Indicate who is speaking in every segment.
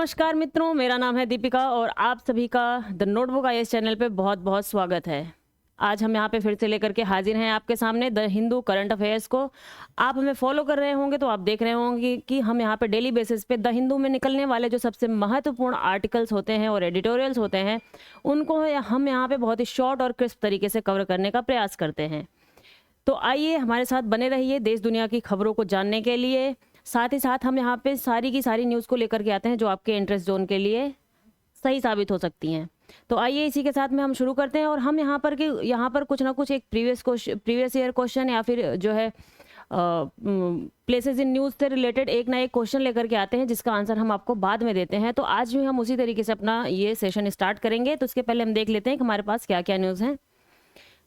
Speaker 1: नमस्कार मित्रों, मेरा नाम है दीपिका और आप सभी का द नोटबुक आईएएस चैनल पे बहुत बहुत स्वागत है। आज हम यहाँ पे फिर से लेकर के हाजिर हैं आपके सामने द हिंदू करंट अफेयर्स को। आप हमें फॉलो कर रहे होंगे तो आप देख रहे होंगे कि हम यहाँ पे डेली बेसिस पे द हिंदू में निकलने वाले जो सबसे महत्वपूर्ण आर्टिकल्स होते हैं और एडिटोरियल्स होते हैं उनको हम यहाँ पे बहुत ही शॉर्ट और क्रिस्प तरीके से कवर करने का प्रयास करते हैं। तो आइए हमारे साथ बने रहिए देश दुनिया की खबरों को जानने के लिए। साथ ही साथ हम यहाँ पे सारी की सारी न्यूज़ को लेकर के आते हैं जो आपके इंटरेस्ट जोन के लिए सही साबित हो सकती हैं। तो आइए इसी के साथ में हम शुरू करते हैं और हम यहाँ पर कुछ ना कुछ एक प्रीवियस ईयर क्वेश्चन या फिर जो है प्लेसेस इन न्यूज़ से रिलेटेड एक ना एक क्वेश्चन लेकर के आते हैं जिसका आंसर हम आपको बाद में देते हैं। तो आज भी हम उसी तरीके से अपना ये सेशन स्टार्ट करेंगे। तो उसके पहले हम देख लेते हैं कि हमारे पास क्या क्या न्यूज़ हैं।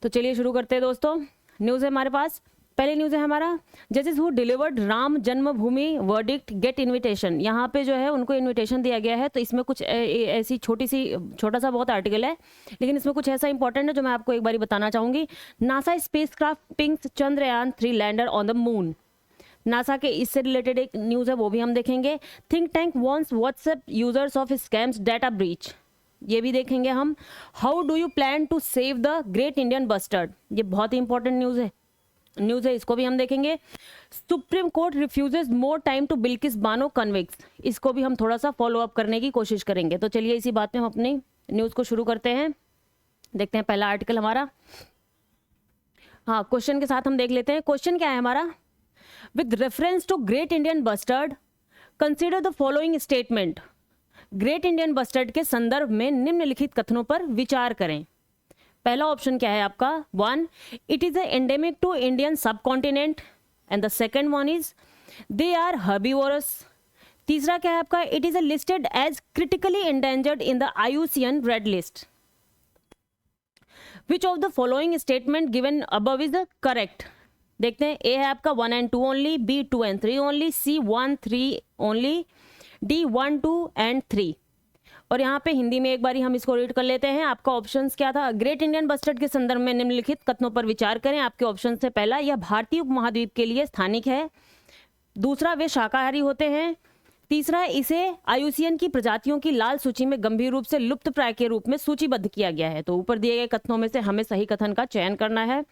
Speaker 1: तो चलिए शुरू करते हैं दोस्तों। न्यूज़ है हमारे पास, पहले न्यूज़ है हमारा, जजेस who delivered Ram Janmabhoomi verdict gate invitation. यहाँ पे जो है उनको इनविटेशन दिया गया है। तो इसमें कुछ ऐसी छोटा सा बहुत आर्टिकल है, लेकिन इसमें कुछ ऐसा इंपॉर्टेंट है जो मैं आपको एक बारी बताना चाहूँगी। NASA spacecraft पिंक्स Chandrayaan-3 lander on the moon. NASA के इससे रिलेटेड एक न्यूज़ है, वो भी हम देखेंगे। Think tank wants WhatsApp users of scams data breach, ये भी देखेंगे हम। How do you plan to save the great Indian bustard, ये बहुत ही इंपॉर्टेंट न्यूज़ है, इसको भी हम देखेंगे। Supreme Court refuses more time to Bilkis Bano convicts, इसको भी हम थोड़ा सा फॉलो अप करने की कोशिश करेंगे। तो चलिए इसी बात पे हम अपनी न्यूज़ को शुरू करते हैं। देखते हैं पहला आर्टिकल हमारा, हाँ क्वेश्चन के साथ हम देख लेते हैं। क्वेश्चन क्या है हमारा, with reference to great Indian bustard consider the following statement. Great Indian bustard के संदर्भ में निम्नलिखित कथनों पर विचार करें। पहला ऑप्शन क्या है आपका, 1 it is endemic to Indian sub continent and the second one is they are herbivorous. तीसरा क्या है आपका, it is listed as critically endangered in the IUCN red list. Which of the following statement given above is correct. देखते हैं, A है आपका 1 and 2 only, B 2 and 3 only, C 1 3 only, D 1 2 and 3। और यहाँ पे हिंदी में एक बारी हम इसको रीड कर लेते हैं। आपका ऑप्शंस क्या था, ग्रेट इंडियन बस्टर्ड के संदर्भ में निम्नलिखित कथनों पर विचार करें। आपके ऑप्शन से पहला, यह भारतीय उपमहाद्वीप के लिए स्थानिक है। दूसरा, वे शाकाहारी होते हैं। तीसरा, इसे IUCN की प्रजातियों की लाल सूची में गंभीर रूप से लुप्त प्राय के रूप में सूचीबद्ध किया गया है। तो ऊपर दिए गए कथनों में से हमें सही कथन का चयन करना है।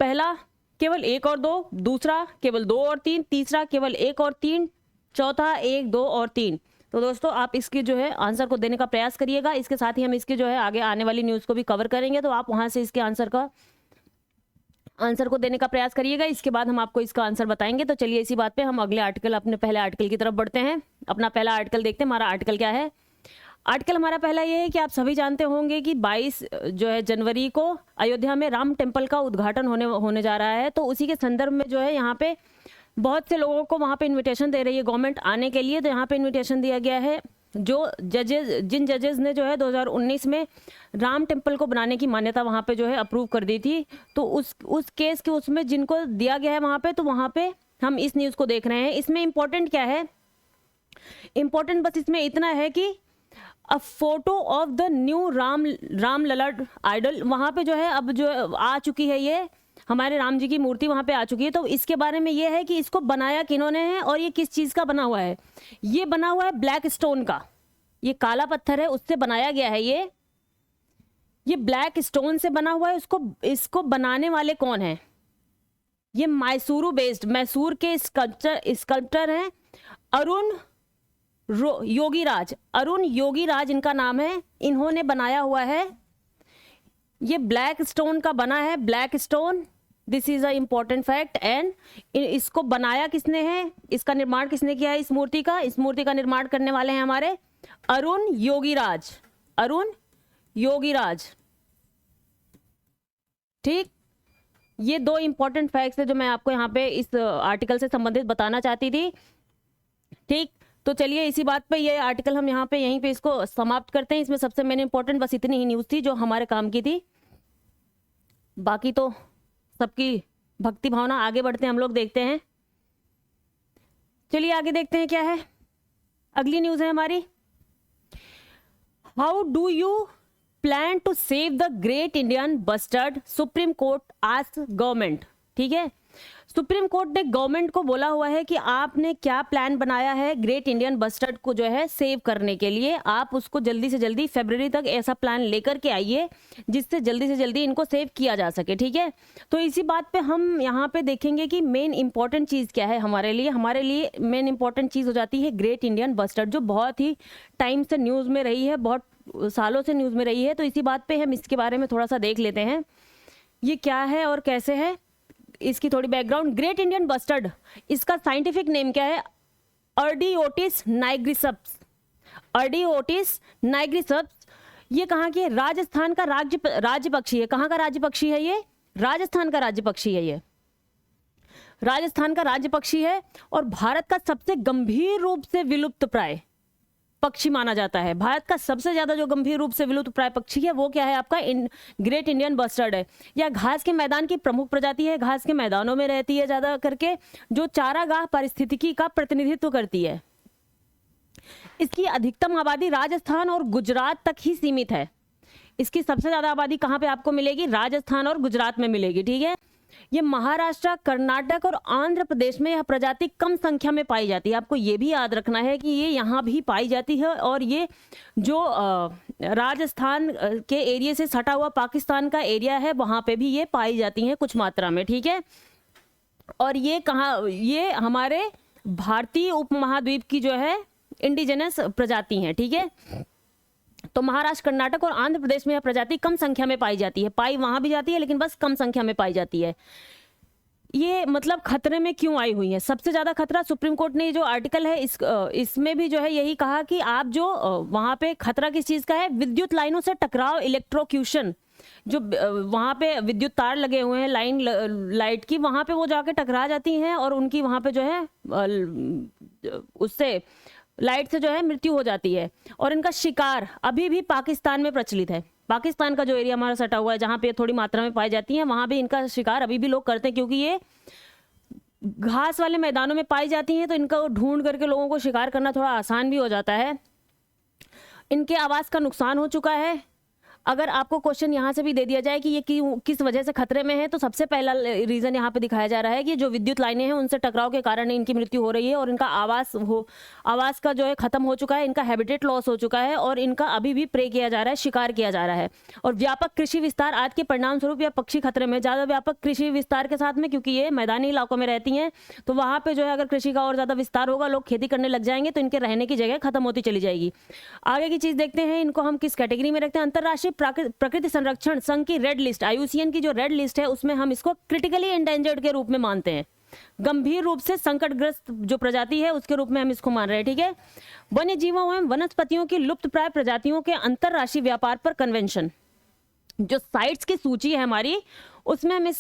Speaker 1: पहला केवल 1 और 2, दूसरा केवल 2 और 3, तीसरा केवल 1 और 3, चौथा 1 2 और 3। तो दोस्तों आप इसकी जो है आंसर को देने का प्रयास करिएगा। इसके साथ ही हम इसके जो है आगे आने वाली न्यूज़ को भी कवर करेंगे, तो आप वहां से इसके आंसर को देने का प्रयास करिएगा। इसके बाद हम आपको इसका आंसर बताएंगे। तो चलिए इसी बात पे हम अगले आर्टिकल, अपने पहले आर्टिकल की तरफ बढ़ते हैं। अपना पहला आर्टिकल देखते हैं। हमारा आर्टिकल क्या है, आर्टिकल हमारा पहला ये है कि आप सभी जानते होंगे कि 22 जो है जनवरी को अयोध्या में राम टेम्पल का उद्घाटन होने जा रहा है। तो उसी के संदर्भ में जो है यहाँ पे बहुत से लोगों को वहाँ पे इनविटेशन दे रही है गवर्नमेंट आने के लिए। तो यहाँ पे इनविटेशन दिया गया है जिन जजेस ने जो है 2019 में राम टेम्पल को बनाने की मान्यता वहाँ पे जो है अप्रूव कर दी थी। तो उस केस के उसमें जिनको दिया गया है वहाँ पे, तो वहाँ पे हम इस न्यूज़ को देख रहे हैं। इसमें इम्पोर्टेंट क्या है, इम्पोर्टेंट बस इसमें इतना है कि a photo of the new Ram Lalla idol वहाँ पे जो है अब जो आ चुकी है, ये हमारे राम जी की मूर्ति वहाँ पे आ चुकी है। तो इसके बारे में ये है कि इसको बनाया किन्होंने है और ये किस चीज़ का बना हुआ है। ये बना हुआ है ब्लैक स्टोन का, ये काला पत्थर है उससे बनाया गया है। ये ब्लैक स्टोन से बना हुआ है। इसको बनाने वाले कौन है, ये मैसूर के स्कल्पटर हैं अरुण योगीराज इनका नाम है। इन्होंने बनाया हुआ है, ये ब्लैक स्टोन का बना है, black stone. This is a important fact. And इसको बनाया किसने है, इसका निर्माण किसने किया है, इस मूर्ति का निर्माण करने वाले हैं हमारे अरुण योगीराज। ठीक, ये 2 इंपॉर्टेंट फैक्ट्स है जो मैं आपको यहाँ पे इस आर्टिकल से संबंधित बताना चाहती थी। ठीक, तो चलिए इसी बात पे ये आर्टिकल हम यहाँ पे यहीं पे इसको समाप्त करते हैं। इसमें सबसे मेन इंपॉर्टेंट बस इतनी ही न्यूज़ थी जो हमारे काम की थी। बाकी तो सबकी भक्ति भावना, आगे बढ़ते हैं हम लोग, देखते हैं। चलिए आगे देखते हैं क्या है। अगली न्यूज़ है हमारी, how do you plan to save the great Indian bustard, Supreme Court ask government. ठीक है। सुप्रीम कोर्ट ने गवर्नमेंट को बोला हुआ है कि आपने क्या प्लान बनाया है ग्रेट इंडियन बस्टर्ड को जो है सेव करने के लिए, आप उसको जल्दी से जल्दी फरवरी तक ऐसा प्लान लेकर के आइए जिससे जल्दी से जल्दी इनको सेव किया जा सके, ठीक है। तो इसी बात पे हम यहाँ पे देखेंगे कि मेन इंपॉर्टेंट चीज़ क्या है हमारे लिए मेन इंपॉर्टेंट चीज़ हो जाती है ग्रेट इंडियन बस्टर्ड, जो बहुत ही टाइम से न्यूज़ में रही है, बहुत सालों से न्यूज़ में रही है। तो इसी बात पे हम इसके बारे में थोड़ा सा देख लेते हैं, ये क्या है और कैसे है, इसकी थोड़ी बैकग्राउंड। ग्रेट इंडियन बस्टर्ड, इसका साइंटिफिक नेम क्या है? अर्डियोटिस नाइग्रिसप्स। अर्डियोटिस नाइग्रिसप्स। ये कहाँ की है? राजस्थान का राज्य पक्षी है। कहाँ का राज्य पक्षी है ये? राजस्थान का राज्य पक्षी है ये। राजस्थान का राज्य पक्षी है और भारत का सबसे गंभीर रूप से विलुप्त प्राय पक्षी माना जाता है। भारत का सबसे ज्यादा जो गंभीर रूप से विलुप्त प्राय पक्षी है वो क्या है आपका? ग्रेट इंडियन बस्टर्ड है। यह घास के मैदान की प्रमुख प्रजाति है, घास के मैदानों में रहती है ज्यादा करके, जो चारागाह पारिस्थितिकी का प्रतिनिधित्व करती है। इसकी अधिकतम आबादी राजस्थान और गुजरात तक ही सीमित है। इसकी सबसे ज्यादा आबादी कहाँ पे आपको मिलेगी? राजस्थान और गुजरात में मिलेगी, ठीक है। ये महाराष्ट्र, कर्नाटक और आंध्र प्रदेश में यह प्रजाति कम संख्या में पाई जाती है। आपको ये भी याद रखना है कि ये यहाँ भी पाई जाती है और ये जो राजस्थान के एरिया से सटा हुआ पाकिस्तान का एरिया है वहाँ पे भी ये पाई जाती हैं कुछ मात्रा में, ठीक है। और ये कहाँ? ये हमारे भारतीय उपमहाद्वीप की जो है इंडिजिनस प्रजाति हैं, ठीक है। तो महाराष्ट्र, कर्नाटक और आंध्र प्रदेश में यह प्रजाति कम संख्या में पाई जाती है। पाई वहां भी जाती है लेकिन बस कम संख्या में पाई जाती है। ये मतलब खतरे में क्यों आई हुई है? सबसे ज्यादा खतरा, सुप्रीम कोर्ट ने जो आर्टिकल है इसमें भी जो है यही कहा कि आप जो वहां पे खतरा किस चीज का है? विद्युत लाइनों से टकराव, इलेक्ट्रोक्यूशन, जो वहां पे विद्युत तार लगे हुए हैं लाइट की, वहां पे वो जाके टकरा जाती हैं और उनकी वहां पे जो है उससे लाइट से जो है मृत्यु हो जाती है। और इनका शिकार अभी भी पाकिस्तान में प्रचलित है। पाकिस्तान का जो एरिया हमारा सटा हुआ है जहाँ पे थोड़ी मात्रा में पाई जाती हैं वहाँ भी इनका शिकार अभी भी लोग करते हैं, क्योंकि ये घास वाले मैदानों में पाई जाती हैं तो इनका ढूंढ करके लोगों को शिकार करना थोड़ा आसान भी हो जाता है। इनके आवास का नुकसान हो चुका है। अगर आपको क्वेश्चन यहाँ से भी दे दिया जाए कि ये किस वजह से खतरे में है, तो सबसे पहला रीजन यहाँ पे दिखाया जा रहा है कि जो विद्युत लाइनें हैं उनसे टकराव के कारण इनकी मृत्यु हो रही है और इनका आवास का जो है खत्म हो चुका है, इनका हैबिटेट लॉस हो चुका है और इनका अभी भी प्रे किया जा रहा है, शिकार किया जा रहा है। और व्यापक कृषि विस्तार आज के परिणाम स्वरूप यह पक्षी खतरे में, ज्यादा व्यापक कृषि विस्तार के साथ में, क्योंकि ये मैदानी इलाकों में रहती हैं तो वहां पे जो है अगर कृषि का और ज्यादा विस्तार होगा, लोग खेती करने लग जाएंगे तो इनके रहने की जगह खत्म होती चली जाएगी। आगे की चीज देखते हैं, इनको हम किस कैटेगरी में रखते हैं। अंतरराष्ट्रीय प्रकृति संरक्षण संघ की रेड लिस्ट, IUCN की जो रेड लिस्ट है उसमें हम इसको क्रिटिकली एंडेंजर्ड के रूप में मानते हैं। गंभीर रूप से संकटग्रस्त जो प्रजाति है उसके रूप में हम इसको मान रहे हैं, ठीक है। वन्य जीवों एवं वनस्पतियों की लुप्तप्राय प्रजातियों के अंतरराष्ट्रीय व्यापार पर कन्वेंशन, जो साइट्स की सूची है हमारी, उसमें हम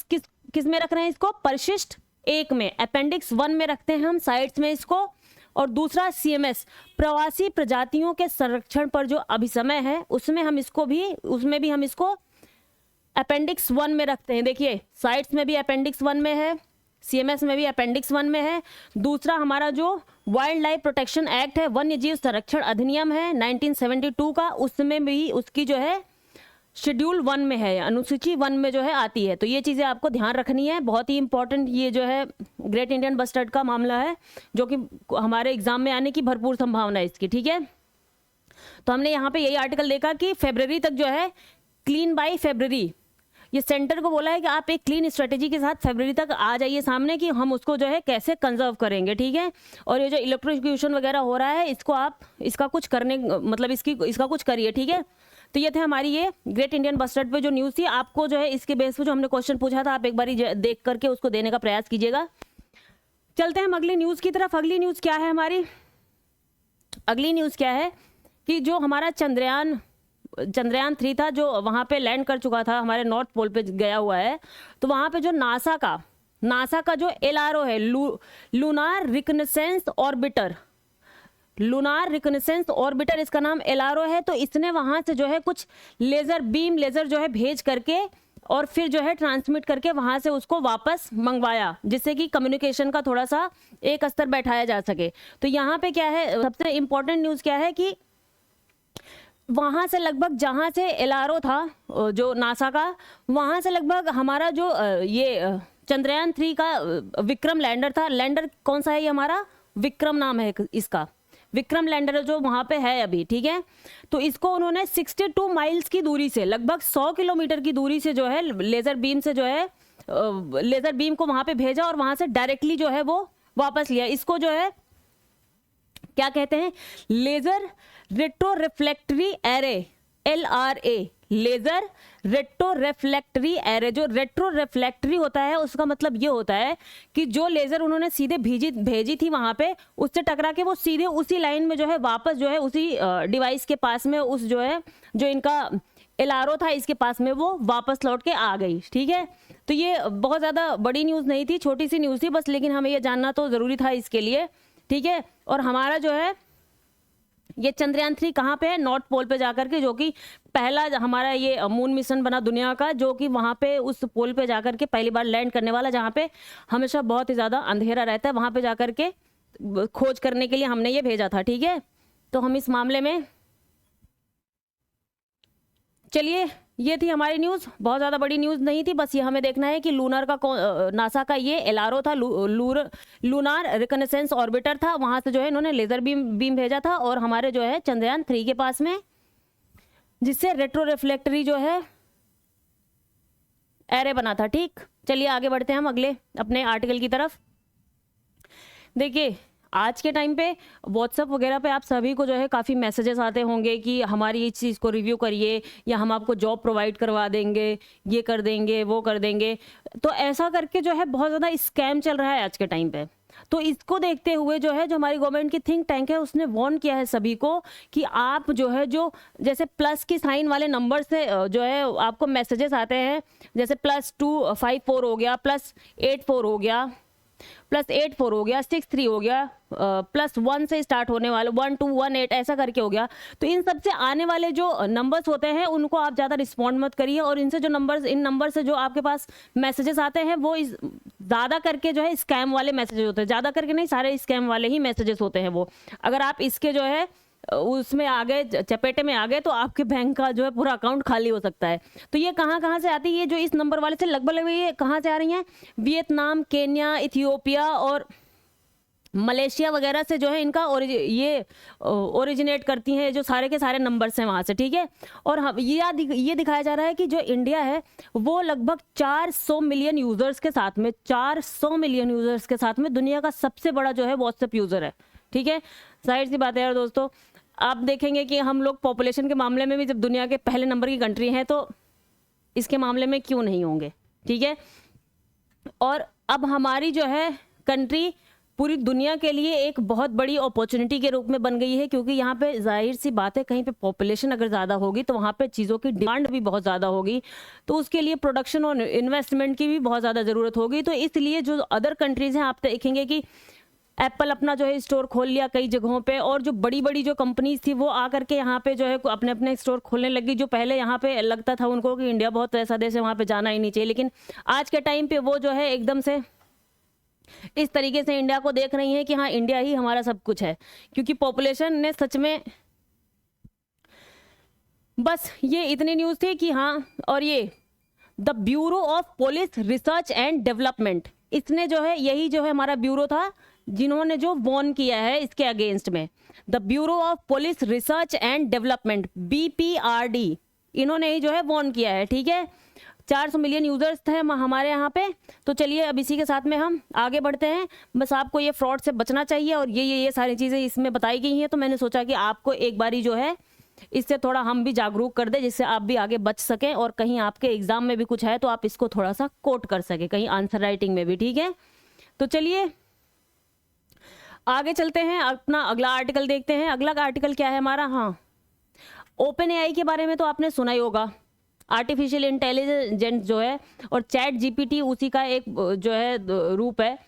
Speaker 1: किस में रख रहे हैं इसको? परिशिष्ट 1 में, अपेंडिक्स 1 में रखते हैं हम साइट्स में इसको। और दूसरा CMS, प्रवासी प्रजातियों के संरक्षण पर जो अभिसमय है उसमें भी हम इसको अपेंडिक्स 1 में रखते हैं। देखिए साइट्स में भी अपेंडिक्स 1 में है, CMS में भी अपेंडिक्स 1 में है। दूसरा हमारा जो वाइल्ड लाइफ प्रोटेक्शन एक्ट है, वन्य जीव संरक्षण अधिनियम है 1972 का, उसमें भी उसकी जो है शेड्यूल 1 में है, अनुसूची 1 में जो है आती है। तो ये चीज़ें आपको ध्यान रखनी है, बहुत ही इंपॉर्टेंट ये जो है ग्रेट इंडियन बस्टर्ड का मामला है, जो कि हमारे एग्जाम में आने की भरपूर संभावना है इसकी, ठीक है। तो हमने यहाँ पे यही आर्टिकल देखा कि फरवरी तक जो है क्लीन बाय फरवरी, ये सेंटर को बोला है कि आप एक क्लीन स्ट्रेटेजी के साथ फरवरी तक आ जाइए सामने कि हम उसको जो है कैसे कंजर्व करेंगे, ठीक है। और ये जो इलेक्ट्रोक्यूशन वगैरह हो रहा है इसको आप इसका कुछ करने मतलब इसका कुछ करिए, ठीक है। तो ये थे हमारी ये ग्रेट इंडियन बस्टर्ड पे जो न्यूज़ थी। आपको जो है इसके बेस पे जो हमने क्वेश्चन पूछा था आप एक बार देख करके उसको देने का प्रयास कीजिएगा। चलते हैं हम अगली न्यूज़ की तरफ। अगली न्यूज़ क्या है हमारी? अगली न्यूज़ क्या है कि जो हमारा चंद्रयान 3 था जो वहाँ पे लैंड कर चुका था, हमारे नॉर्थ पोल पे गया हुआ है, तो वहाँ पे जो नासा का जो LRO है, lunar reconnaissance orbiter, lunar reconnaissance orbiter इसका नाम LRO है। तो इसने वहां से जो है कुछ लेजर जो है भेज करके और फिर जो है ट्रांसमिट करके वहां से उसको वापस मंगवाया, जिससे कि कम्युनिकेशन का थोड़ा सा एक स्तर बैठाया जा सके। तो यहाँ पे क्या है, सबसे इंपॉर्टेंट न्यूज़ क्या है कि वहां से लगभग जहां से LRO था जो नासा का, वहां से लगभग हमारा जो ये चंद्रयान 3 का विक्रम लैंडर था। लैंडर कौन सा है? ये हमारा विक्रम नाम है इसका, विक्रम लैंडर जो वहां पे है अभी, ठीक है। तो इसको उन्होंने 62 माइल्स की दूरी से, लगभग 100 किलोमीटर की दूरी से जो है लेजर बीम से जो है लेजर बीम को वहां पे भेजा और वहां से डायरेक्टली जो है वो वापस लिया। इसको जो है क्या कहते हैं? Laser retro reflector array, LRA, laser retro reflector array. जो रेट्रो रिफ्लेक्टरी होता है उसका मतलब ये होता है कि जो लेजर उन्होंने सीधे भेजी थी वहां पे, उससे टकरा के वो सीधे उसी लाइन में जो है वापस जो है उसी डिवाइस के पास में, उस जो है जो इनका LRO था इसके पास में, वो वापस लौट के आ गई, ठीक है। तो ये बहुत ज़्यादा बड़ी न्यूज़ नहीं थी, छोटी सी न्यूज़ थी बस, लेकिन हमें ये जानना तो ज़रूरी था इसके लिए, ठीक है। और हमारा जो है ये चंद्रयान 3 कहाँ पे है? नॉर्थ पोल पे जाकर के, जो कि पहला हमारा ये मून मिशन बना दुनिया का, जो कि वहाँ पे उस पोल पे जाकर के पहली बार लैंड करने वाला, जहाँ पे हमेशा बहुत ही ज़्यादा अंधेरा रहता है, वहाँ पे जाकर के खोज करने के लिए हमने ये भेजा था, ठीक है। तो हम इस मामले में, चलिए ये थी हमारी न्यूज़, बहुत ज़्यादा बड़ी न्यूज़ नहीं थी, बस ये हमें देखना है कि लूनर का नासा का ये LRO था, लूनार रिकनेसेंस ऑर्बिटर था, वहाँ से जो है इन्होंने लेज़र बीम भेजा था और हमारे जो है चंद्रयान 3 के पास में, जिससे रेट्रो रिफ्लेक्टरी जो है एरे बना था, ठीक। चलिए आगे बढ़ते हैं हम अगले अपने आर्टिकल की तरफ। देखिए आज के टाइम पे व्हाट्सएप वगैरह पे आप सभी को जो है काफ़ी मैसेजेस आते होंगे कि हमारी इस चीज़ को रिव्यू करिए, या हम आपको जॉब प्रोवाइड करवा देंगे, ये कर देंगे, वो कर देंगे। तो ऐसा करके जो है बहुत ज़्यादा स्कैम चल रहा है आज के टाइम पे। तो इसको देखते हुए जो है जो हमारी गवर्नमेंट की थिंक टैंक है उसने वार्न किया है सभी को कि आप जो है जो जैसे प्लस की साइन वाले नंबर से जो है आपको मैसेजेस आते हैं, जैसे +254 हो गया, +84 हो गया, +84 हो गया, 63 हो गया, +1 से स्टार्ट होने वाले 1218 ऐसा करके हो गया। तो इन सब से आने वाले जो नंबर्स होते हैं उनको आप ज़्यादा रिस्पॉन्ड मत करिए, और इनसे जो नंबर्स, इन नंबर से जो आपके पास मैसेजेस आते हैं वो ज़्यादा करके जो है स्कैम वाले मैसेजेस होते हैं, ज़्यादा करके नहीं, सारे स्कैम वाले ही मैसेजेस होते हैं वो। अगर आप इसके जो है उसमें आ गए, चपेटे में आ गए, तो आपके बैंक का जो है पूरा अकाउंट खाली हो सकता है। तो ये कहाँ से आती है? ये जो इस नंबर वाले से लगभग ये कहाँ से आ रही हैं? वियतनाम, केन्या, इथियोपिया और मलेशिया वगैरह से जो है इनका ये ओरिजिनेट करती हैं, जो सारे के सारे नंबर्स हैं वहाँ से, ठीक है। और हम ये दिखाया जा रहा है कि जो इंडिया है वो लगभग 400 मिलियन यूज़र्स के साथ में, 400 मिलियन यूज़र्स के साथ में दुनिया का सबसे बड़ा जो है व्हाट्सएप यूज़र है, ठीक है। जाहिर सी बात है यार दोस्तों, आप देखेंगे कि हम लोग पॉपुलेशन के मामले में भी जब दुनिया के पहले नंबर की कंट्री हैं, तो इसके मामले में क्यों नहीं होंगे, ठीक है। और अब हमारी जो है कंट्री पूरी दुनिया के लिए एक बहुत बड़ी अपॉर्चुनिटी के रूप में बन गई है, क्योंकि यहाँ पे जाहिर सी बात है कहीं पे पॉपुलेशन अगर ज़्यादा होगी तो वहाँ पे चीज़ों की डिमांड भी बहुत ज़्यादा होगी, तो उसके लिए प्रोडक्शन और इन्वेस्टमेंट की भी बहुत ज़्यादा ज़रूरत होगी। तो इसलिए जो अदर कंट्रीज़ हैं, आप देखेंगे कि एप्पल अपना जो है स्टोर खोल लिया कई जगहों पे, और जो बड़ी बड़ी जो कंपनीज थी वो आकर के यहाँ पे जो है अपने अपने स्टोर खोलने लगी। जो पहले यहाँ पे लगता था उनको कि इंडिया बहुत ऐसा देश है, वहाँ पे जाना ही नहीं चाहिए, लेकिन आज के टाइम पे वो जो है एकदम से इस तरीके से इंडिया को देख रही है कि हाँ इंडिया ही हमारा सब कुछ है, क्योंकि पॉपुलेशन ने सच में, बस ये इतनी न्यूज़ थी कि हाँ। और ये the bureau of police research and development, इसने जो है, यही जो है हमारा ब्यूरो था जिन्होंने जो वॉर्न किया है इसके अगेंस्ट में। The bureau of police research and development, BPRD, इन्होंने ही जो है वॉर्न किया है, ठीक है। 400 मिलियन यूजर्स थे हमारे यहाँ पे। तो चलिए अब इसी के साथ में हम आगे बढ़ते हैं। बस आपको ये फ्रॉड से बचना चाहिए, और ये सारी चीज़ें इसमें बताई गई हैं, तो मैंने सोचा कि आपको एक बारी जो है इससे थोड़ा हम भी जागरूक कर दें, जिससे आप भी आगे बच सकें, और कहीं आपके एग्जाम में भी कुछ है तो आप इसको थोड़ा सा कोट कर सकें, कहीं आंसर राइटिंग में भी, ठीक है। तो चलिए आगे चलते हैं, अपना अगला आर्टिकल देखते हैं। अगला आर्टिकल क्या है हमारा? हाँ, ओपन AI के बारे में तो आपने सुना ही होगा, आर्टिफिशियल इंटेलिजेंस जो है, और ChatGPT उसी का एक जो है रूप है।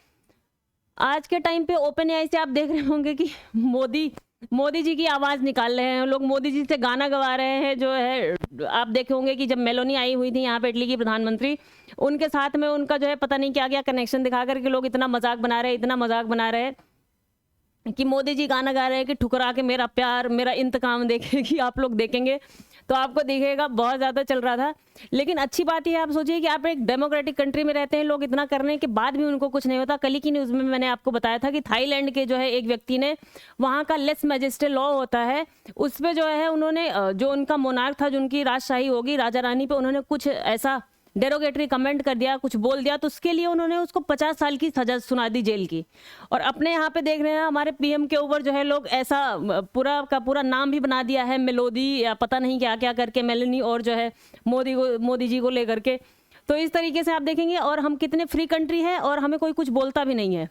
Speaker 1: आज के टाइम पे ओपन AI से आप देख रहे होंगे कि मोदी जी की आवाज़ निकाल रहे हैं लोग, मोदी जी से गाना गवा रहे हैं। जो है आप देखे होंगे कि जब मेलोनी आई हुई थी यहाँ पे, इटली की प्रधानमंत्री, उनके साथ में उनका जो है पता नहीं क्या क्या कनेक्शन दिखा करके लोग इतना मजाक बना रहे हैं, इतना मजाक बना रहे हैं। कि मोदी जी गाना गा रहे हैं कि ठुकरा के मेरा प्यार मेरा इंतकाम देखेगी, आप लोग देखेंगे तो आपको दिखेगा बहुत ज़्यादा चल रहा था। लेकिन अच्छी बात ये है, आप सोचिए कि आप एक डेमोक्रेटिक कंट्री में रहते हैं, लोग इतना करने के बाद भी उनको कुछ नहीं होता। कल ही की न्यूज़ में मैंने आपको बताया था कि थाईलैंड के जो है एक व्यक्ति ने, वहाँ का लेस मैजेस्टे लॉ होता है, उस पर जो है उन्होंने जो उनका मोनार्क था, जो उनकी राजशाही होगी, राजा रानी पे उन्होंने कुछ ऐसा डेरोगेटरी कमेंट कर दिया, कुछ बोल दिया, तो उसके लिए उन्होंने उसको 50 साल की सजा सुना दी जेल की। और अपने यहाँ पे देख रहे हैं हमारे पीएम के ऊपर जो है लोग ऐसा पूरा का पूरा नाम भी बना दिया है, मेलोडी या पता नहीं क्या क्या करके, मेलोनी, और जो है मोदी जी को लेकर के। तो इस तरीके से आप देखेंगे, और हम कितने फ्री कंट्री है और हमें कोई कुछ बोलता भी नहीं है,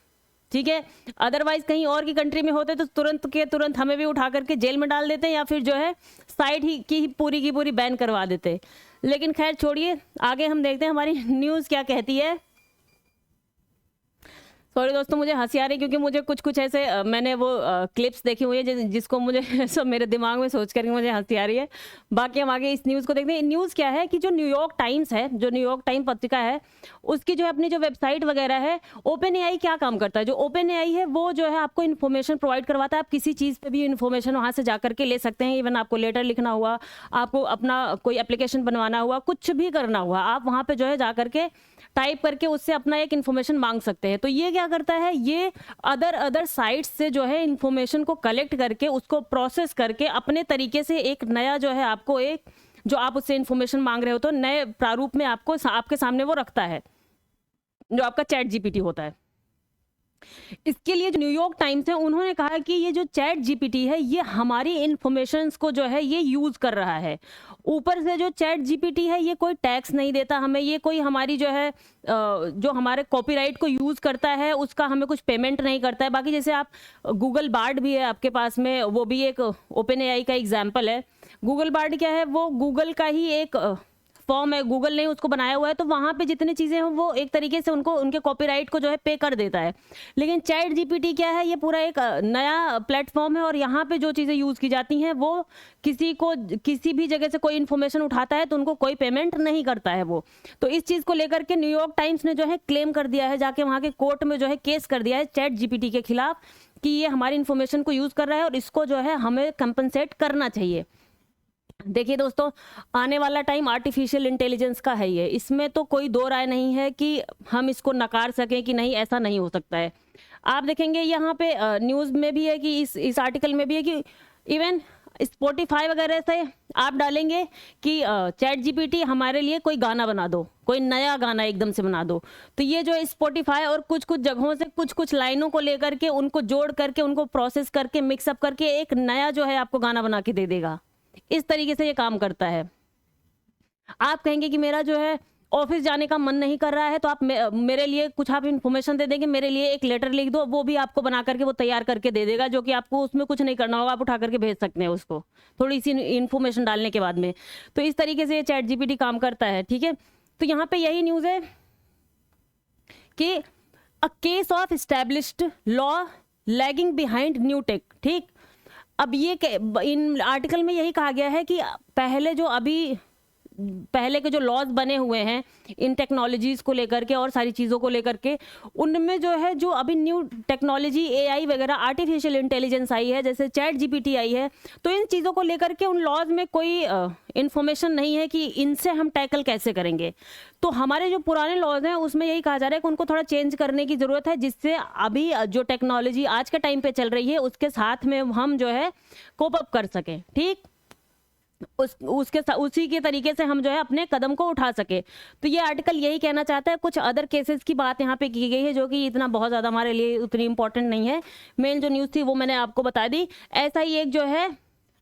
Speaker 1: ठीक है। अदरवाइज कहीं और की कंट्री में होते तो तुरंत के तुरंत हमें भी उठा करके जेल में डाल देते, या फिर जो है साइड ही की पूरी बैन करवा देते। लेकिन खैर छोड़िए, आगे हम देखते हैं हमारी न्यूज़ क्या कहती है। सॉरी दोस्तों, मुझे हंसी आ रही क्योंकि मुझे कुछ ऐसे मैंने वो क्लिप्स देखी हुई है जिसको मुझे सब मेरे दिमाग में सोच करके मुझे हंसी आ रही है। बाकी हम आगे इस न्यूज़ को देखते हैं। न्यूज़ क्या है कि जो न्यूयॉर्क टाइम्स है, जो न्यूयॉर्क टाइम पत्रिका है, उसकी जो है अपनी जो वेबसाइट वगैरह है, ओपन एआई क्या काम करता है, जो ओपन एआई है वो जो है आपको इन्फॉर्मेशन प्रोवाइड करवाता है। आप किसी चीज़ पे भी इन्फॉर्मेशन वहाँ से जा करके ले सकते हैं। इवन आपको लेटर लिखना हुआ, आपको अपना कोई एप्लीकेशन बनवाना हुआ, कुछ भी करना हुआ, आप वहाँ पे जो है जा करके टाइप करके उससे अपना एक इन्फॉर्मेशन मांग सकते हैं। तो ये क्या करता है, ये अदर साइट्स से जो है इन्फॉर्मेशन को कलेक्ट करके उसको प्रोसेस करके अपने तरीके से एक नया जो है आपको एक, जो आप उससे इन्फॉर्मेशन मांग रहे हो तो नए प्रारूप में आपको आपके सामने वो रखता है, जो आपका चैट जीपीटी होता है। इसके लिए जो न्यूयॉर्क टाइम्स है उन्होंने कहा कि ये जो चैट जीपीटी है ये हमारी इन्फॉर्मेशंस को जो है ये यूज कर रहा है। ऊपर से जो चैट जीपीटी है ये कोई टैक्स नहीं देता हमें, ये कोई हमारी जो है जो हमारे कॉपीराइट को यूज करता है उसका हमें कुछ पेमेंट नहीं करता है। बाकी जैसे आप गूगल बार्ड भी है आपके पास में, वो भी एक ओपन एआई का एग्जाम्पल है। गूगल बार्ड क्या है, वो गूगल का ही एक फॉर्म है, गूगल ने उसको बनाया हुआ है, तो वहाँ पे जितनी चीज़ें हैं वो एक तरीके से उनको उनके कॉपीराइट को जो है पे कर देता है। लेकिन चैट जीपीटी क्या है, ये पूरा एक नया प्लेटफॉर्म है और यहाँ पे जो चीज़ें यूज़ की जाती हैं वो किसी भी जगह से कोई इन्फॉर्मेशन उठाता है तो उनको कोई पेमेंट नहीं करता है वो। तो इस चीज़ को लेकर के न्यूयॉर्क टाइम्स ने जो है क्लेम कर दिया है, जाके वहाँ के कोर्ट में जो है केस कर दिया है चैट जीपीटी के खिलाफ कि ये हमारी इन्फॉर्मेशन को यूज़ कर रहा है और इसको जो है हमें कंपनसेट करना चाहिए। देखिए दोस्तों, आने वाला टाइम आर्टिफिशियल इंटेलिजेंस का है ये, इसमें तो कोई दो राय नहीं है कि हम इसको नकार सकें कि नहीं ऐसा नहीं हो सकता है। आप देखेंगे यहाँ पे न्यूज़ में भी है कि इस आर्टिकल में भी है कि इवन स्पॉटिफाई वगैरह से आप डालेंगे कि चैट जीपीटी हमारे लिए कोई गाना बना दो, कोई नया गाना एकदम से बना दो, तो ये जो स्पॉटिफाई और कुछ जगहों से कुछ लाइनों को लेकर के उनको जोड़ करके उनको प्रोसेस करके मिक्सअप करके एक नया जो है आपको गाना बना के दे देगा। इस तरीके से ये काम करता है। आप कहेंगे कि मेरा जो है ऑफिस जाने का मन नहीं कर रहा है, तो आप मेरे लिए कुछ आप इन्फॉर्मेशन दे देंगे, मेरे लिए एक लेटर लिख दो, वो भी आपको बना करके वो तैयार करके दे देगा, जो कि आपको उसमें कुछ नहीं करना होगा, आप उठा करके भेज सकते हैं उसको थोड़ी सी इन्फॉर्मेशन डालने के बाद में। तो इस तरीके से ये चैट जीपीटी काम करता है, ठीक है। तो यहाँ पे यही न्यूज़ है कि a case of established law lagging behind new take, ठीक। अब ये इन आर्टिकल में यही कहा गया है कि पहले के जो लॉज बने हुए हैं इन टेक्नोलॉजीज़ को लेकर के और सारी चीज़ों को लेकर के, उनमें जो है जो अभी न्यू टेक्नोलॉजी एआई वगैरह आर्टिफिशियल इंटेलिजेंस आई है, जैसे चैट जीपीटी आई है, तो इन चीज़ों को लेकर के उन लॉज में कोई इन्फॉर्मेशन नहीं है कि इनसे हम टैकल कैसे करेंगे। तो हमारे जो पुराने लॉज हैं उसमें यही कहा जा रहा है कि उनको थोड़ा चेंज करने की ज़रूरत है, जिससे अभी जो टेक्नोलॉजी आज के टाइम पे चल रही है उसके साथ में हम जो है कोप अप कर सकें, ठीक। उसी के तरीके से हम जो है अपने कदम को उठा सके। तो ये आर्टिकल यही कहना चाहता है। कुछ अदर केसेस की बात यहाँ पे की गई है जो कि इतना बहुत ज़्यादा हमारे लिए उतनी इंपॉर्टेंट नहीं है। मेन जो न्यूज़ थी वो मैंने आपको बता दी। ऐसा ही एक जो है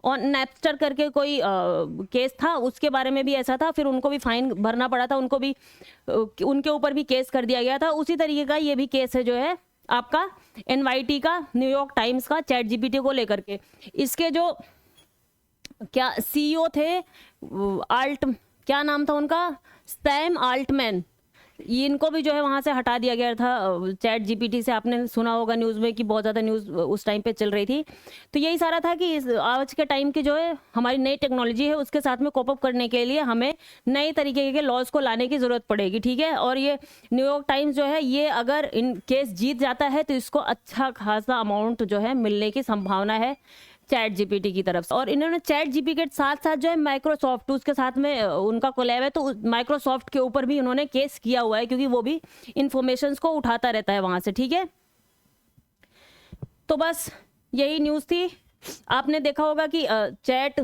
Speaker 1: और नैपस्टर करके कोई केस था, उसके बारे में भी ऐसा था, फिर उनको भी फाइन भरना पड़ा था, उनको भी उनके ऊपर भी केस कर दिया गया था। उसी तरीके का ये भी केस है जो है आपका एनवाईटी का, न्यूयॉर्क टाइम्स का, चैट जीपीटी को लेकर के। इसके जो क्या सीईओ थे, क्या नाम था उनका, सैम इनको भी जो है वहाँ से हटा दिया गया था चैट जीपीटी से। आपने सुना होगा न्यूज़ में कि बहुत ज़्यादा न्यूज़ उस टाइम पे चल रही थी। तो यही सारा था कि आज के टाइम की जो है हमारी नई टेक्नोलॉजी है उसके साथ में कोप अप करने के लिए हमें नए तरीके के लॉज को लाने की ज़रूरत पड़ेगी, ठीक है। और ये न्यूयॉर्क टाइम्स जो है ये अगर इन केस जीत जाता है तो इसको अच्छा खासा अमाउंट जो है मिलने की संभावना है चैट जीपीटी की तरफ से। और इन्होंने चैट जीपी के साथ साथ जो है माइक्रोसॉफ्ट उसके साथ में उनका कोलैब है, तो माइक्रोसॉफ्ट के ऊपर भी उन्होंने केस किया हुआ है क्योंकि वो भी इंफॉर्मेशंस को उठाता रहता है वहां से, ठीक है। तो बस यही न्यूज़ थी। आपने देखा होगा कि चैट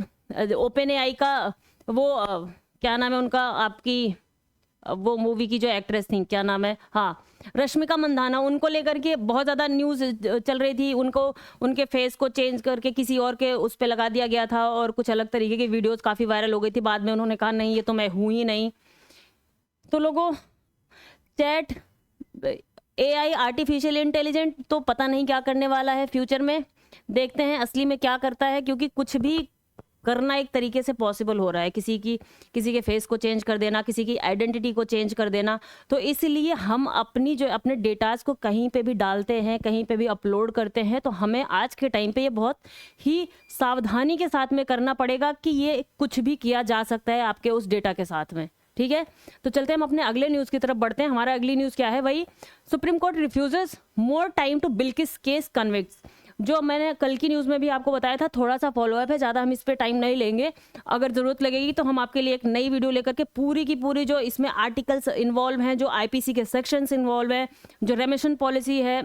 Speaker 1: ओपन एआई का वो क्या नाम है उनका, आपकी वो मूवी की जो एक्ट्रेस थी क्या नाम है, हाँ रश्मिका मंदाना, उनको लेकर के बहुत ज़्यादा न्यूज़ चल रही थी। उनको उनके फेस को चेंज करके किसी और के उस पर लगा दिया गया था और कुछ अलग तरीके की वीडियोस काफ़ी वायरल हो गई थी। बाद में उन्होंने कहा नहीं ये तो मैं हूँ ही नहीं। तो लोगों, चैट एआई आर्टिफिशियल इंटेलिजेंट तो पता नहीं क्या करने वाला है फ्यूचर में, देखते हैं असली में क्या करता है, क्योंकि कुछ भी करना एक तरीके से पॉसिबल हो रहा है। किसी के फेस को चेंज कर देना, किसी की आइडेंटिटी को चेंज कर देना। तो इसलिए हम अपने डेटाज को कहीं पे भी डालते हैं, कहीं पे भी अपलोड करते हैं, तो हमें आज के टाइम पे ये बहुत ही सावधानी के साथ में करना पड़ेगा कि ये कुछ भी किया जा सकता है आपके उस डेटा के साथ में, ठीक है। तो चलते हैं हम अपने अगले न्यूज़ की तरफ बढ़ते हैं। हमारा अगली न्यूज़ क्या है भाई, Supreme Court refuses more time to Bilkis case convicts. जो मैंने कल की न्यूज़ में भी आपको बताया था, थोड़ा सा फॉलोअप है, ज़्यादा हम इस पर टाइम नहीं लेंगे। अगर ज़रूरत लगेगी तो हम आपके लिए एक नई वीडियो लेकर के पूरी की पूरी जो इसमें आर्टिकल्स इन्वॉल्व हैं, जो आईपीसी के सेक्शंस इन्वॉल्व हैं, जो रेमिशन पॉलिसी है,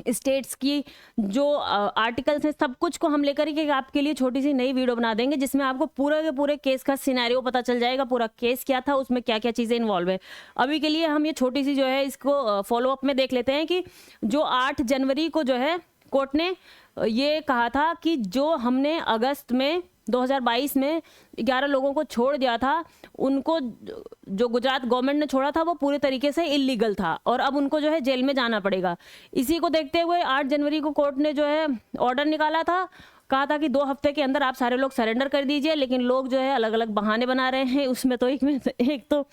Speaker 1: स्टेट्स की जो आर्टिकल्स हैं, सब कुछ को हम लेकर के आपके लिए छोटी सी नई वीडियो बना देंगे जिसमें आपको पूरे के पूरे केस का सिनेरियो पता चल जाएगा, पूरा केस क्या था, उसमें क्या क्या चीज़ें इन्वॉल्व है। अभी के लिए हम ये छोटी सी जो है इसको फॉलोअप में देख लेते हैं कि जो 8 जनवरी को जो है कोर्ट ने ये कहा था कि जो हमने अगस्त में 2022 में 11 लोगों को छोड़ दिया था, उनको जो गुजरात गवर्नमेंट ने छोड़ा था वो पूरे तरीके से इलीगल था और अब उनको जो है जेल में जाना पड़ेगा। इसी को देखते हुए 8 जनवरी को कोर्ट ने जो है ऑर्डर निकाला था, कहा था कि 2 हफ्ते के अंदर आप सारे लोग सरेंडर कर दीजिए। लेकिन लोग जो है अलग अलग बहाने बना रहे हैं। उसमें तो एक तो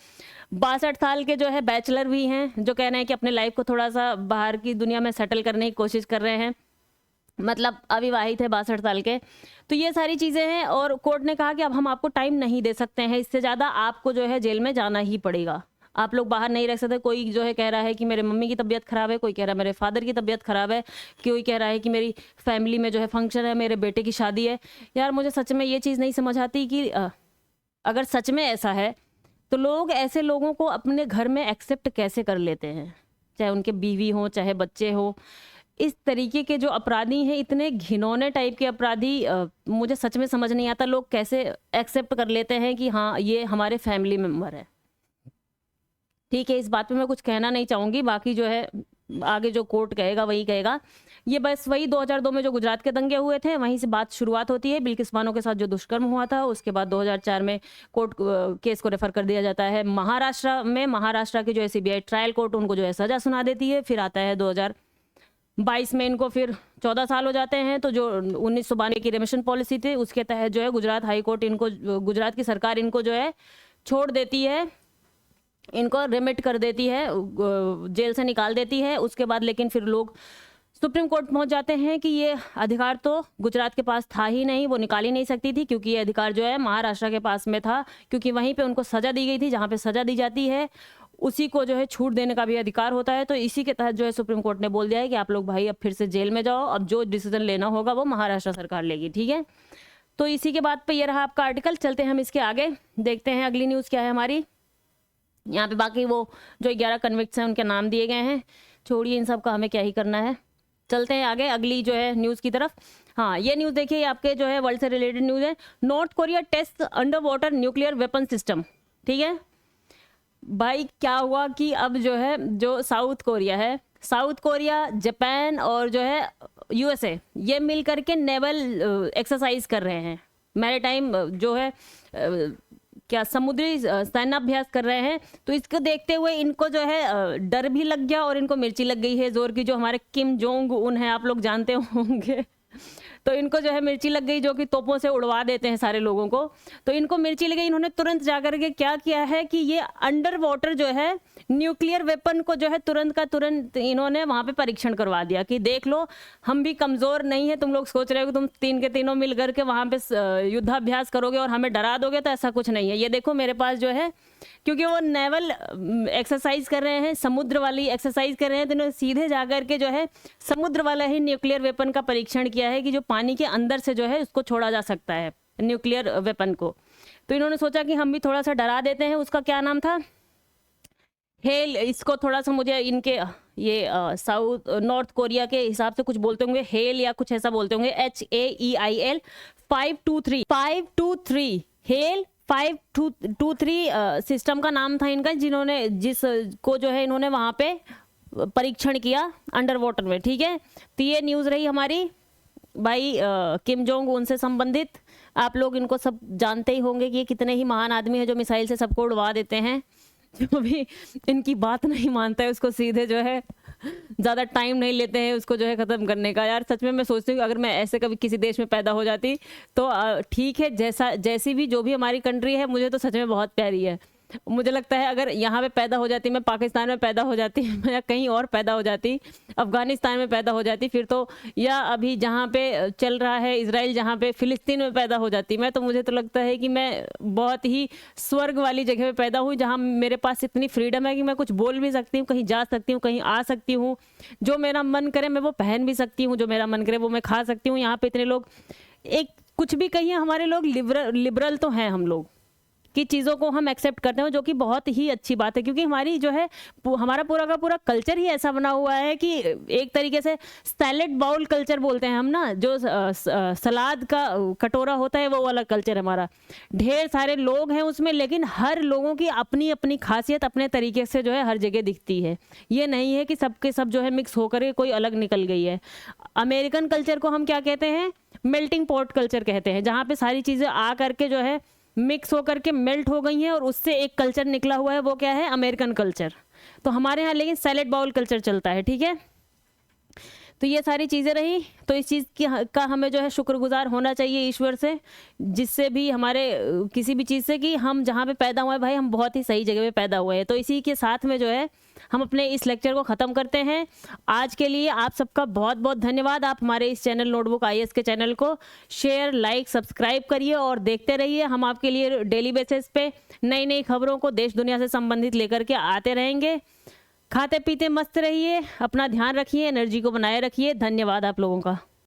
Speaker 1: 62 साल के जो है बैचलर भी हैं जो कह रहे हैं कि अपने लाइफ को थोड़ा सा बाहर की दुनिया में सेटल करने की कोशिश कर रहे हैं, मतलब अविवाहित है 62 साल के। तो ये सारी चीज़ें हैं और कोर्ट ने कहा कि अब हम आपको टाइम नहीं दे सकते हैं, इससे ज़्यादा आपको जो है जेल में जाना ही पड़ेगा, आप लोग बाहर नहीं रह सकते। कोई जो है कह रहा है कि मेरे मम्मी की तबीयत ख़राब है, कोई कह रहा है मेरे फादर की तबीयत ख़राब है, कोई कह रहा है कि मेरी फैमिली में जो है फंक्शन है, मेरे बेटे की शादी है। यार मुझे सच में ये चीज़ नहीं समझ आती कि अगर सच में ऐसा है तो लोग ऐसे लोगों को अपने घर में एक्सेप्ट कैसे कर लेते हैं, चाहे उनके बीवी हो चाहे बच्चे हो। इस तरीके के जो अपराधी हैं, इतने घिनौने टाइप के अपराधी, मुझे सच में समझ नहीं आता लोग कैसे एक्सेप्ट कर लेते हैं कि हाँ ये हमारे फैमिली मेम्बर है। ठीक है, इस बात पे मैं कुछ कहना नहीं चाहूँगी, बाकी जो है आगे जो कोर्ट कहेगा वही कहेगा। ये बस वही 2002 में जो गुजरात के दंगे हुए थे वहीं से बात शुरुआत होती है। बिल्किस बानो के साथ जो दुष्कर्म हुआ था उसके बाद 2004 में कोर्ट केस को रेफर कर दिया जाता है महाराष्ट्र में। महाराष्ट्र की जो है सीबीआई ट्रायल कोर्ट उनको जो है सजा सुना देती है। फिर आता है 2022 में इनको फिर 14 साल हो जाते हैं। तो जो 1992 की रेमिशन पॉलिसी थी उसके तहत जो है गुजरात हाई कोर्ट इनको, गुजरात की सरकार इनको जो है छोड़ देती है, इनको रिमिट कर देती है, जेल से निकाल देती है। उसके बाद लेकिन फिर लोग सुप्रीम कोर्ट पहुंच जाते हैं कि ये अधिकार तो गुजरात के पास था ही नहीं, वो निकाल ही नहीं सकती थी, क्योंकि ये अधिकार जो है महाराष्ट्र के पास में था, क्योंकि वहीं पे उनको सजा दी गई थी। जहाँ पे सजा दी जाती है उसी को जो है छूट देने का भी अधिकार होता है। तो इसी के तहत जो है सुप्रीम कोर्ट ने बोल दिया है कि आप लोग भाई अब फिर से जेल में जाओ, अब जो डिसीजन लेना होगा वो महाराष्ट्र सरकार लेगी, ठीक है। तो इसी के बाद पे ये रहा आपका आर्टिकल। चलते हैं हम इसके आगे, देखते हैं अगली न्यूज़ क्या है हमारी। यहाँ पे बाकी वो जो 11 कन्विक्ट्स हैं उनके नाम दिए गए हैं, छोड़िए इन सब का हमें क्या ही करना है। चलते हैं आगे अगली जो है न्यूज़ की तरफ। हाँ, ये न्यूज़ देखिए, आपके जो है वर्ल्ड से रिलेटेड न्यूज़ है। North Korea test under water nuclear weapon system, ठीक है भाई। क्या हुआ कि अब जो है जो साउथ कोरिया है, साउथ कोरिया, जापान और जो है यूएसए, ये मिल करके नेवल एक्सरसाइज कर रहे हैं, मैरीटाइम जो है क्या समुद्री सैन्याभ्यास कर रहे हैं। तो इसको देखते हुए इनको जो है डर भी लग गया और इनको मिर्ची लग गई है जोर की, जो हमारे किम जोंग उन है, आप लोग जानते होंगे। तो इनको जो है मिर्ची लग गई, जो कि तोपों से उड़वा देते हैं सारे लोगों को। तो इनको मिर्ची लग गई, इन्होंने तुरंत जाकर के क्या किया है कि ये अंडर वाटर जो है न्यूक्लियर वेपन को जो है तुरंत का तुरंत इन्होंने वहां पे परीक्षण करवा दिया कि देख लो हम भी कमजोर नहीं है। तुम लोग सोच रहे हो कि तुम तीन के तीनों मिल करके वहां पे युद्धाभ्यास करोगे और हमें डरा दोगे, तो ऐसा कुछ नहीं है। ये देखो मेरे पास जो है, क्योंकि वो नेवल एक्सरसाइज कर रहे हैं, समुद्र वाली एक्सरसाइज कर रहे हैं, तो इन्होंने सीधे जाकर के जो है समुद्र वाला ही न्यूक्लियर वेपन का परीक्षण किया है कि जो पानी के अंदर से जो है उसको छोड़ा जा सकता है न्यूक्लियर वेपन को। तो इन्होंने सोचा कि हम भी थोड़ा सा डरा देते हैं। उसका क्या नाम था, हेल, इसको थोड़ा सा मुझे इनके ये साउथ नॉर्थ कोरिया के हिसाब से कुछ बोलते होंगे, हेल या कुछ ऐसा बोलते होंगे, HAEIL 523 हेल 523 सिस्टम का नाम था इनका, जिन्होंने जिसको जो है इन्होंने वहां पे परीक्षण किया अंडर वाटर में। ठीक है, तो ये न्यूज़ रही हमारी भाई किम जोंग उन से संबंधित। आप लोग इनको सब जानते ही होंगे कि ये कितने ही महान आदमी है जो मिसाइल से सबको उड़वा देते हैं। जो भी इनकी बात नहीं मानता है उसको सीधे जो है ज़्यादा टाइम नहीं लेते हैं उसको जो है ख़त्म करने का। यार सच में मैं सोचती हूँ अगर मैं ऐसे कभी किसी देश में पैदा हो जाती तो ठीक है, जैसी भी जो भी हमारी कंट्री है मुझे तो सच में बहुत प्यारी है। मुझे लगता है अगर यहाँ पे पैदा हो जाती, मैं पाकिस्तान में पैदा हो जाती या कहीं और पैदा हो जाती, अफगानिस्तान में पैदा हो जाती फिर तो, या अभी जहाँ पे चल रहा है इजराइल, जहाँ पे फिलिस्तीन में पैदा हो जाती मैं, तो मुझे तो लगता है कि मैं बहुत ही स्वर्ग वाली जगह पे पैदा हुई, जहाँ मेरे पास इतनी फ्रीडम है कि मैं कुछ बोल भी सकती हूँ, कहीं जा सकती हूँ, कहीं आ सकती हूँ, जो मेरा मन करे मैं वो पहन भी सकती हूँ, जो मेरा मन करे वो मैं खा सकती हूँ। यहाँ पे इतने लोग एक कुछ भी कहिए, हमारे लोग लिबरल तो हैं हम लोग कि चीज़ों को हम एक्सेप्ट करते हैं, जो कि बहुत ही अच्छी बात है, क्योंकि हमारी जो है हमारा पूरा का पूरा कल्चर ही ऐसा बना हुआ है कि एक तरीके से सैलेड बाउल कल्चर बोलते हैं हम ना, जो सलाद का कटोरा होता है वो वाला कल्चर हमारा। ढेर सारे लोग हैं उसमें, लेकिन हर लोगों की अपनी अपनी खासियत अपने तरीके से जो है हर जगह दिखती है। ये नहीं है कि सबके सब जो है मिक्स होकर कोई अलग निकल गई है। अमेरिकन कल्चर को हम क्या कहते हैं, मेल्टिंग पॉट कल्चर कहते हैं, जहाँ पे सारी चीज़ें आ करके जो है मिक्स होकर के मेल्ट हो गई हैं और उससे एक कल्चर निकला हुआ है, वो क्या है, अमेरिकन कल्चर। तो हमारे यहाँ लेकिन सैलेड बाउल कल्चर चलता है। ठीक है, तो ये सारी चीज़ें रही। तो इस चीज़ की का हमें जो है शुक्रगुजार होना चाहिए ईश्वर से, जिससे भी हमारे किसी भी चीज़ से कि हम जहाँ पे पैदा हुए भाई, हम बहुत ही सही जगह पे पैदा हुए हैं। तो इसी के साथ में जो है हम अपने इस लेक्चर को ख़त्म करते हैं। आज के लिए आप सबका बहुत बहुत धन्यवाद। आप हमारे इस चैनल नोटबुक IAS के चैनल को शेयर, लाइक, सब्सक्राइब करिए और देखते रहिए। हम आपके लिए डेली बेसिस पे नई नई खबरों को देश दुनिया से संबंधित लेकर के आते रहेंगे। खाते पीते मस्त रहिए, अपना ध्यान रखिए, एनर्जी को बनाए रखिए। धन्यवाद आप लोगों का।